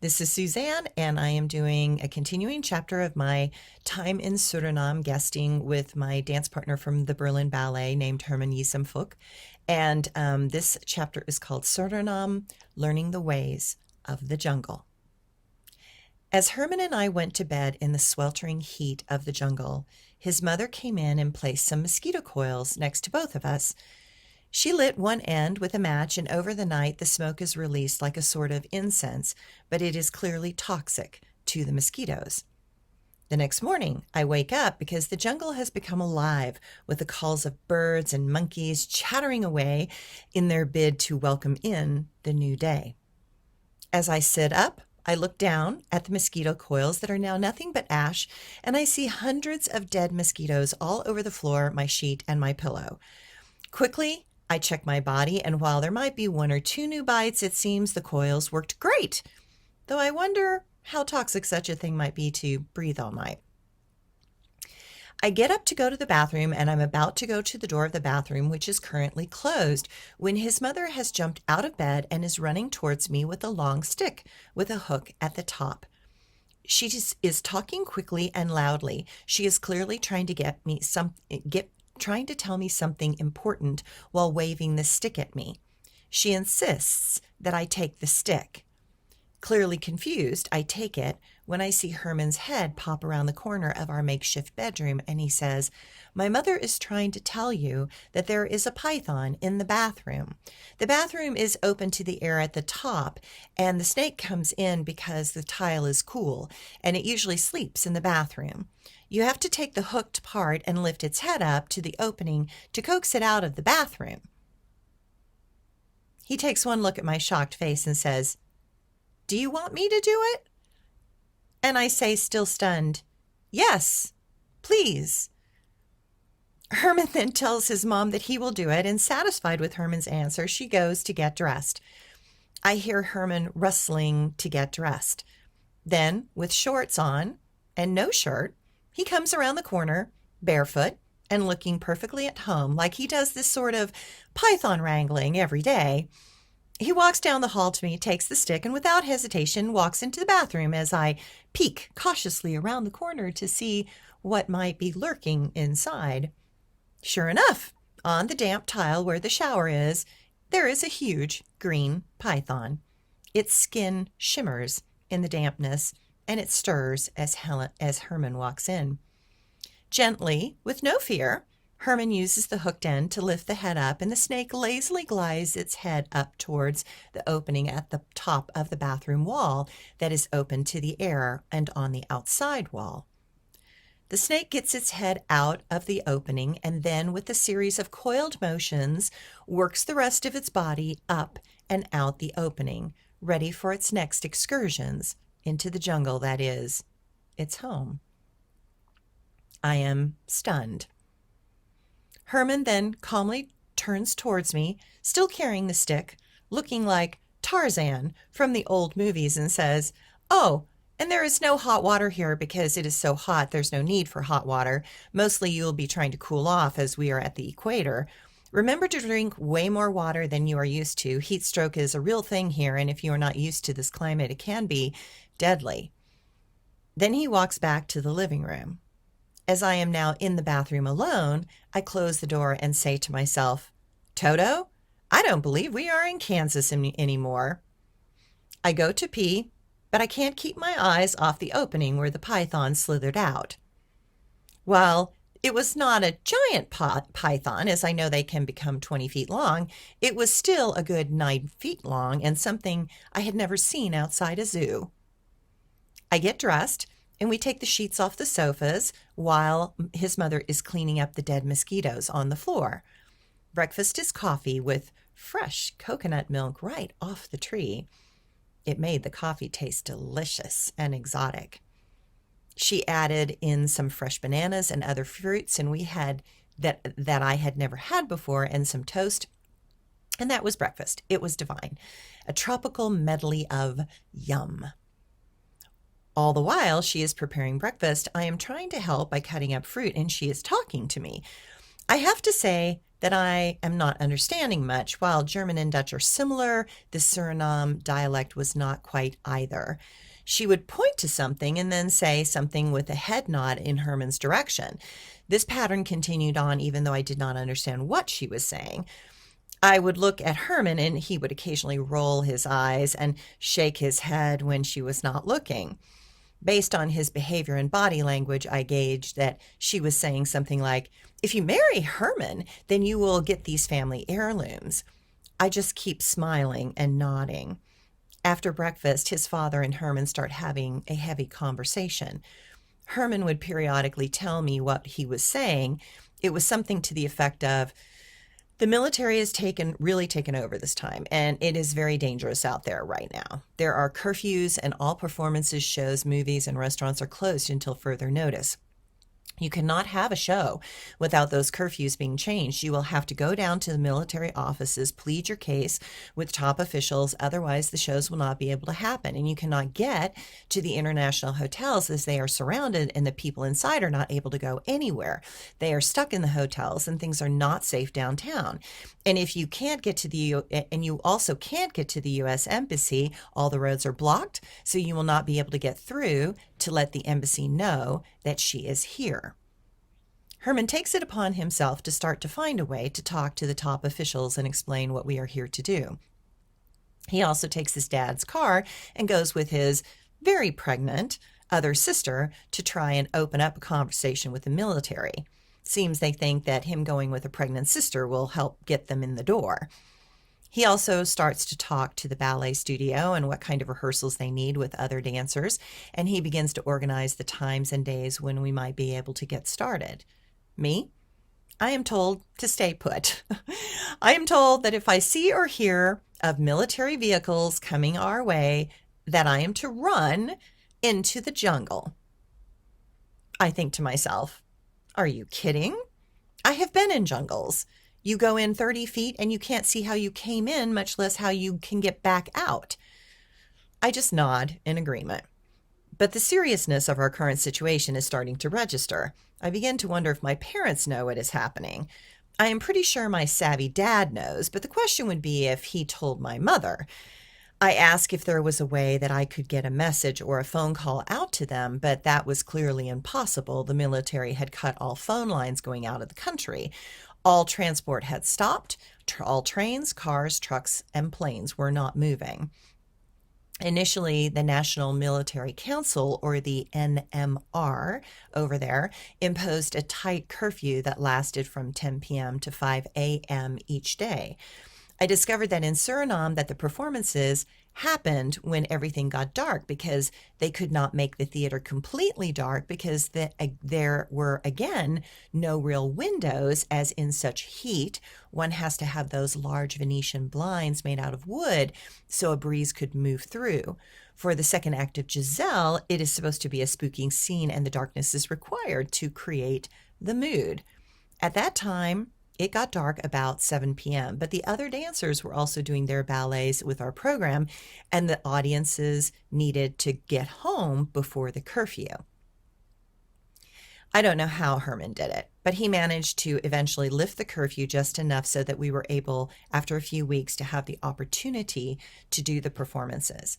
This is Suzanne, and I am doing a continuing chapter of my time in Suriname guesting with my dance partner from the Berlin Ballet named Herman Jiesamfoek. And this chapter is called Suriname, Learning the Ways of the Jungle. As Herman and I went to bed in the sweltering heat of the jungle, his mother came in and placed some mosquito coils next to both of us. She lit one end with a match, and over the night the smoke is released like a sort of incense, but it is clearly toxic to the mosquitoes. The next morning, I wake up because the jungle has become alive with the calls of birds and monkeys chattering away in their bid to welcome in the new day. As I sit up, I look down at the mosquito coils that are now nothing but ash, and I see hundreds of dead mosquitoes all over the floor, my sheet, and my pillow. Quickly, I check my body, and while there might be one or two new bites, it seems the coils worked great, though I wonder how toxic such a thing might be to breathe all night. I get up to go to the bathroom, and I'm about to go to the door of the bathroom, which is currently closed, when his mother has jumped out of bed and is running towards me with a long stick with a hook at the top. She is talking quickly and loudly. She is clearly trying to trying to tell me something important while waving the stick at me. She insists that I take the stick. Clearly confused, I take it when I see Herman's head pop around the corner of our makeshift bedroom, and he says, "My mother is trying to tell you that there is a python in the bathroom. The bathroom is open to the air at the top, and the snake comes in because the tile is cool, and it usually sleeps in the bathroom. You have to take the hooked part and lift its head up to the opening to coax it out of the bathroom." He takes one look at my shocked face and says, "Do you want me to do it?" And I say, still stunned, "Yes, please." Herman then tells his mom that he will do it, and satisfied with Herman's answer, she goes to get dressed. I hear Herman rustling to get dressed. Then, with shorts on and no shirt, he comes around the corner, barefoot, and looking perfectly at home, like he does this sort of python wrangling every day. He walks down the hall to me, takes the stick, and without hesitation walks into the bathroom as I peek cautiously around the corner to see what might be lurking inside. Sure enough, on the damp tile where the shower is, there is a huge green python. Its skin shimmers in the dampness, and it stirs as Herman walks in. Gently, with no fear, Herman uses the hooked end to lift the head up, and the snake lazily glides its head up towards the opening at the top of the bathroom wall that is open to the air and on the outside wall. The snake gets its head out of the opening, and then, with a series of coiled motions, works the rest of its body up and out the opening, ready for its next excursions into the jungle that is its home. I am stunned. Herman then calmly turns towards me, still carrying the stick, looking like Tarzan from the old movies, and says, "Oh, and there is no hot water here because it is so hot there's no need for hot water. Mostly you'll be trying to cool off as we are at the equator. Remember to drink way more water than you are used to. Heat stroke is a real thing here, and if you are not used to this climate, it can be deadly." Then he walks back to the living room. As I am now in the bathroom alone, I close the door and say to myself, "Toto, I don't believe we are in Kansas anymore." I go to pee, but I can't keep my eyes off the opening where the python slithered out. While it was not a giant python, as I know they can become 20 feet long, it was still a good 9 feet long and something I had never seen outside a zoo. I get dressed, and we take the sheets off the sofas while his mother is cleaning up the dead mosquitoes on the floor. Breakfast is coffee with fresh coconut milk right off the tree. It made the coffee taste delicious and exotic. She added in some fresh bananas and other fruits, and we had that I had never had before, and some toast. And that was breakfast. It was divine. A tropical medley of yum. All the while she is preparing breakfast, I am trying to help by cutting up fruit, and she is talking to me. I have to say that I am not understanding much. While German and Dutch are similar, the Suriname dialect was not quite either. She would point to something and then say something with a head nod in Herman's direction. This pattern continued on even though I did not understand what she was saying. I would look at Herman and he would occasionally roll his eyes and shake his head when she was not looking. Based on his behavior and body language, I gauged that she was saying something like, "If you marry Herman, then you will get these family heirlooms." I just keep smiling and nodding. After breakfast, his father and Herman start having a heavy conversation. Herman would periodically tell me what he was saying. It was something to the effect of, "The military has really taken over this time, and it is very dangerous out there right now. There are curfews, and all performances, shows, movies, and restaurants are closed until further notice. You cannot have a show without those curfews being changed. You will have to go down to the military offices, plead your case with top officials. Otherwise, the shows will not be able to happen. And you cannot get to the international hotels as they are surrounded and the people inside are not able to go anywhere. They are stuck in the hotels and things are not safe downtown. And if you can't get to and you also can't get to the U.S. Embassy, all the roads are blocked, so you will not be able to get through to let the embassy know that she is here." Herman takes it upon himself to start to find a way to talk to the top officials and explain what we are here to do. He also takes his dad's car and goes with his very pregnant other sister to try and open up a conversation with the military. Seems they think that him going with a pregnant sister will help get them in the door. He also starts to talk to the ballet studio and what kind of rehearsals they need with other dancers, and he begins to organize the times and days when we might be able to get started. Me? I am told to stay put. I am told that if I see or hear of military vehicles coming our way, that I am to run into the jungle. I think to myself, are you kidding? I have been in jungles. You go in 30 feet and you can't see how you came in, much less how you can get back out. I just nod in agreement. But the seriousness of our current situation is starting to register. I begin to wonder if my parents know what is happening. I am pretty sure my savvy dad knows, but the question would be if he told my mother. I asked if there was a way that I could get a message or a phone call out to them, but that was clearly impossible. The military had cut all phone lines going out of the country. All transport had stopped. All trains, cars, trucks, and planes were not moving. Initially, the National Military Council, or the NMR over there, imposed a tight curfew that lasted from 10 p.m. to 5 a.m. each day. I discovered that in Suriname that the performances happened when everything got dark because they could not make the theater completely dark because there were, again, no real windows, as in such heat. One has to have those large Venetian blinds made out of wood so a breeze could move through. For the second act of Giselle, it is supposed to be a spooky scene and the darkness is required to create the mood. At that time, it got dark about 7 p.m., but the other dancers were also doing their ballets with our program, and the audiences needed to get home before the curfew. I don't know how Herman did it, but he managed to eventually lift the curfew just enough so that we were able, after a few weeks, to have the opportunity to do the performances.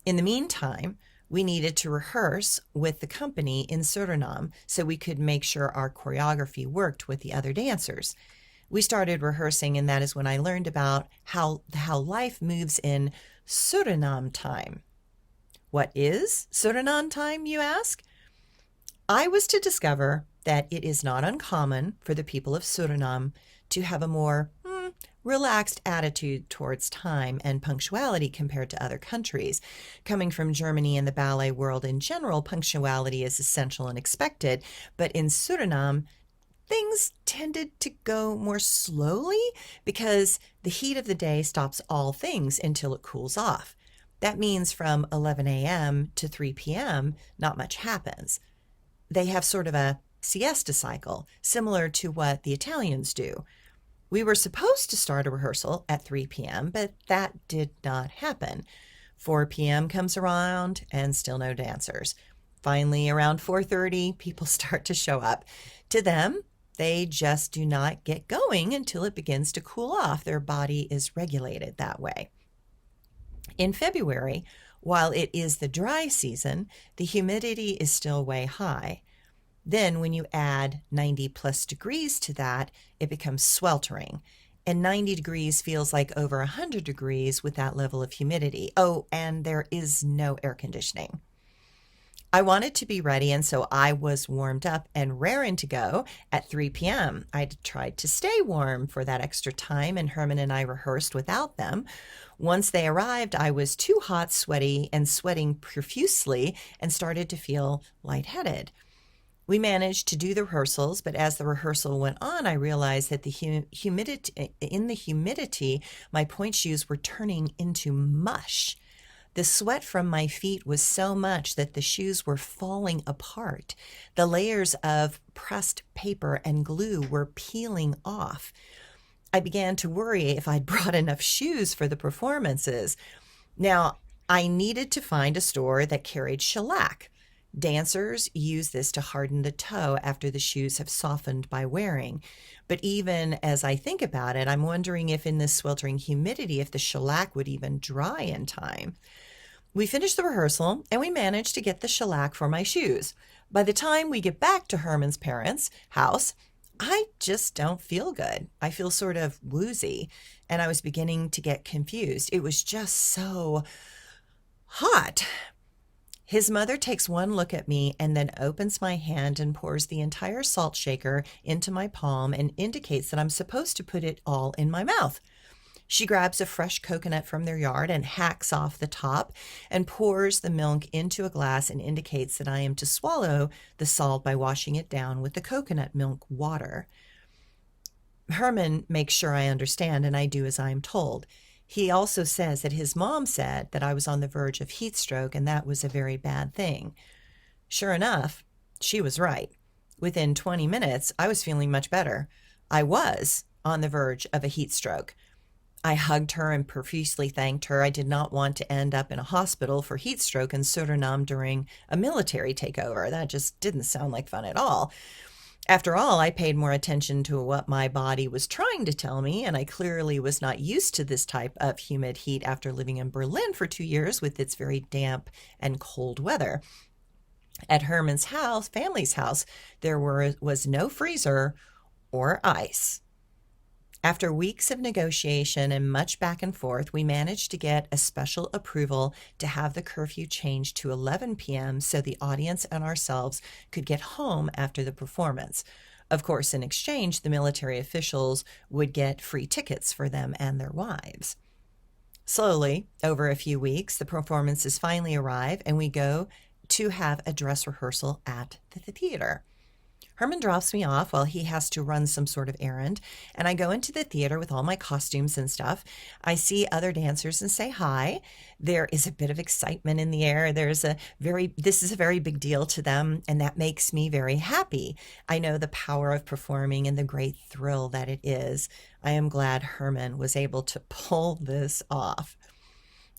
In the meantime, we needed to rehearse with the company in Suriname so we could make sure our choreography worked with the other dancers. We started rehearsing, and that is when I learned about how life moves in Suriname time. What is Suriname time, you ask? I was to discover that it is not uncommon for the people of Suriname to have a more relaxed attitude towards time and punctuality compared to other countries. Coming from Germany and the ballet world in general, punctuality is essential and expected, but in Suriname, things tended to go more slowly because the heat of the day stops all things until it cools off. That means from 11 a.m. to 3 p.m., not much happens. They have sort of a siesta cycle, similar to what the Italians do. We were supposed to start a rehearsal at 3 p.m., but that did not happen. 4 p.m. comes around and still no dancers. Finally, around 4:30, people start to show up. To them, They just do not get going until it begins to cool off. Their body is regulated that way. In February, while it is the dry season, the humidity is still way high. Then when you add 90 plus degrees to that, it becomes sweltering. And 90 degrees feels like over 100 degrees with that level of humidity. Oh, and there is no air conditioning. I wanted to be ready, and so I was warmed up and raring to go at 3 p.m. I tried to stay warm for that extra time, and Herman and I rehearsed without them. Once they arrived, I was too hot, sweaty, and sweating profusely and started to feel lightheaded. We managed to do the rehearsals, but as the rehearsal went on, I realized that the humidity, my pointe shoes were turning into mush. The sweat from my feet was so much that the shoes were falling apart. The layers of pressed paper and glue were peeling off. I began to worry if I'd brought enough shoes for the performances. Now, I needed to find a store that carried shellac. Dancers use this to harden the toe after the shoes have softened by wearing. But even as I think about it, I'm wondering if in this sweltering humidity, if the shellac would even dry in time. We finished the rehearsal and we managed to get the shellac for my shoes. By the time we get back to Herman's parents' house, I just don't feel good. I feel sort of woozy, and I was beginning to get confused. It was just so hot. His mother takes one look at me and then opens my hand and pours the entire salt shaker into my palm and indicates that I'm supposed to put it all in my mouth. She grabs a fresh coconut from their yard and hacks off the top and pours the milk into a glass and indicates that I am to swallow the salt by washing it down with the coconut milk water. Herman makes sure I understand, and I do as I am told. He also says that his mom said that I was on the verge of heat stroke, and that was a very bad thing. Sure enough, she was right. Within 20 minutes, I was feeling much better. I was on the verge of a heat stroke. I hugged her and profusely thanked her. I did not want to end up in a hospital for heat stroke in Suriname during a military takeover. That just didn't sound like fun at all. After all, I paid more attention to what my body was trying to tell me, and I clearly was not used to this type of humid heat after living in Berlin for 2 years with its very damp and cold weather. At Herman's house, family's house, there was no freezer or ice. After weeks of negotiation and much back and forth, we managed to get a special approval to have the curfew changed to 11 p.m. so the audience and ourselves could get home after the performance. Of course, in exchange, the military officials would get free tickets for them and their wives. Slowly, over a few weeks, the performances finally arrive and we go to have a dress rehearsal at the theater. Herman drops me off while he has to run some sort of errand, and I go into the theater with all my costumes and stuff. I see other dancers and say hi. There is a bit of excitement in the air. This is a very big deal to them, and that makes me very happy. I know the power of performing and the great thrill that it is. I am glad Herman was able to pull this off.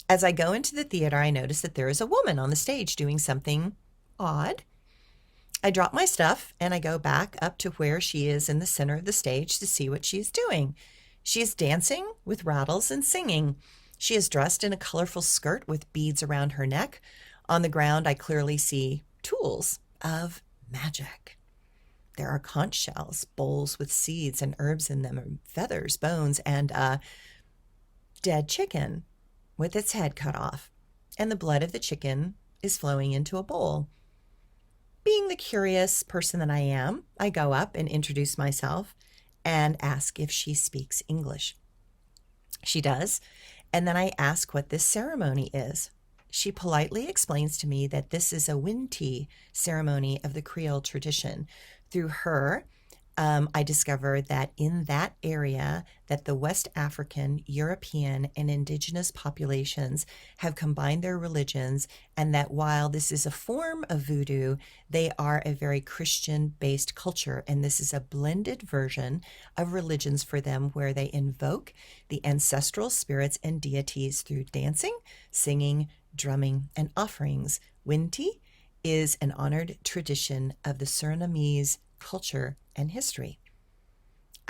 As I go into the theater, I notice that there is a woman on the stage doing something odd. I drop my stuff and I go back up to where she is in the center of the stage to see what she's doing. She is dancing with rattles and singing. She is dressed in a colorful skirt with beads around her neck. On the ground, I clearly see tools of magic. There are conch shells, bowls with seeds and herbs in them, and feathers, bones, and a dead chicken with its head cut off. And the blood of the chicken is flowing into a bowl. Being the curious person that I am, I go up and introduce myself and ask if she speaks English. She does, and then I ask what this ceremony is. She politely explains to me that this is a Winti ceremony of the Creole tradition. Through her, I discovered that in that area that the West African, European, and indigenous populations have combined their religions, and that while this is a form of voodoo, they are a very Christian-based culture, and this is a blended version of religions for them where they invoke the ancestral spirits and deities through dancing, singing, drumming, and offerings. Winti is an honored tradition of the Surinamese culture and history.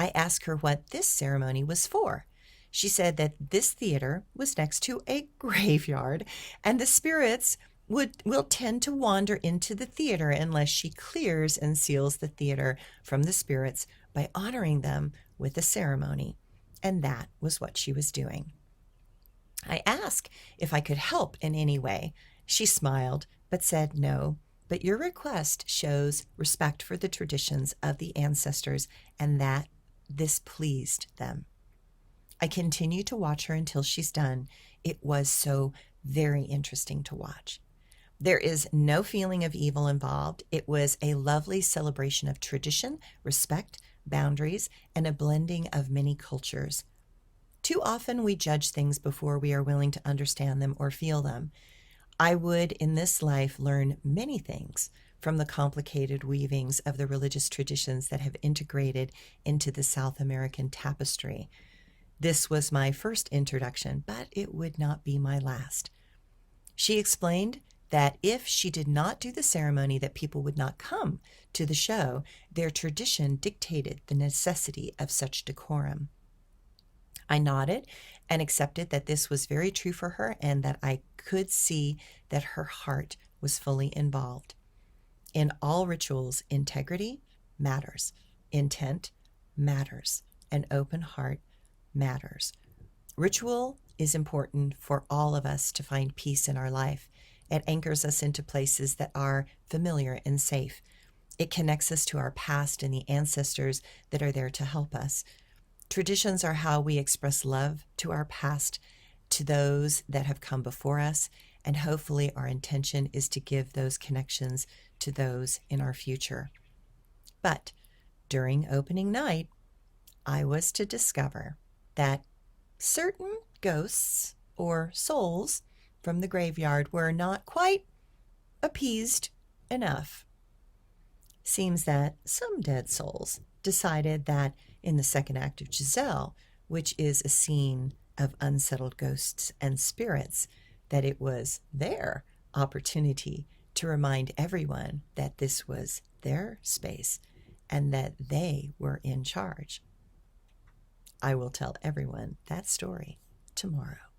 I asked her what this ceremony was for. She said that this theater was next to a graveyard, and the spirits will tend to wander into the theater unless she clears and seals the theater from the spirits by honoring them with a ceremony. And that was what she was doing. I asked if I could help in any way. She smiled, but said no. But your request shows respect for the traditions of the ancestors, and that this pleased them. I continue to watch her until she's done. It was so very interesting to watch. There is no feeling of evil involved. It was a lovely celebration of tradition, respect, boundaries, and a blending of many cultures. Too often we judge things before we are willing to understand them or feel them. I would, in this life, learn many things from the complicated weavings of the religious traditions that have integrated into the South American tapestry. This was my first introduction, but it would not be my last. She explained that if she did not do the ceremony, that people would not come to the show. Their tradition dictated the necessity of such decorum. I nodded and accepted that this was very true for her and that I could see that her heart was fully involved. In all rituals, integrity matters, intent matters, an open heart matters. Ritual is important for all of us to find peace in our life. It anchors us into places that are familiar and safe. It connects us to our past and the ancestors that are there to help us. Traditions are how we express love to our past, to those that have come before us, and hopefully our intention is to give those connections to those in our future. But during opening night, I was to discover that certain ghosts or souls from the graveyard were not quite appeased enough. Seems that some dead souls decided that in the second act of Giselle, which is a scene of unsettled ghosts and spirits, that it was their opportunity to remind everyone that this was their space and that they were in charge. I will tell everyone that story tomorrow.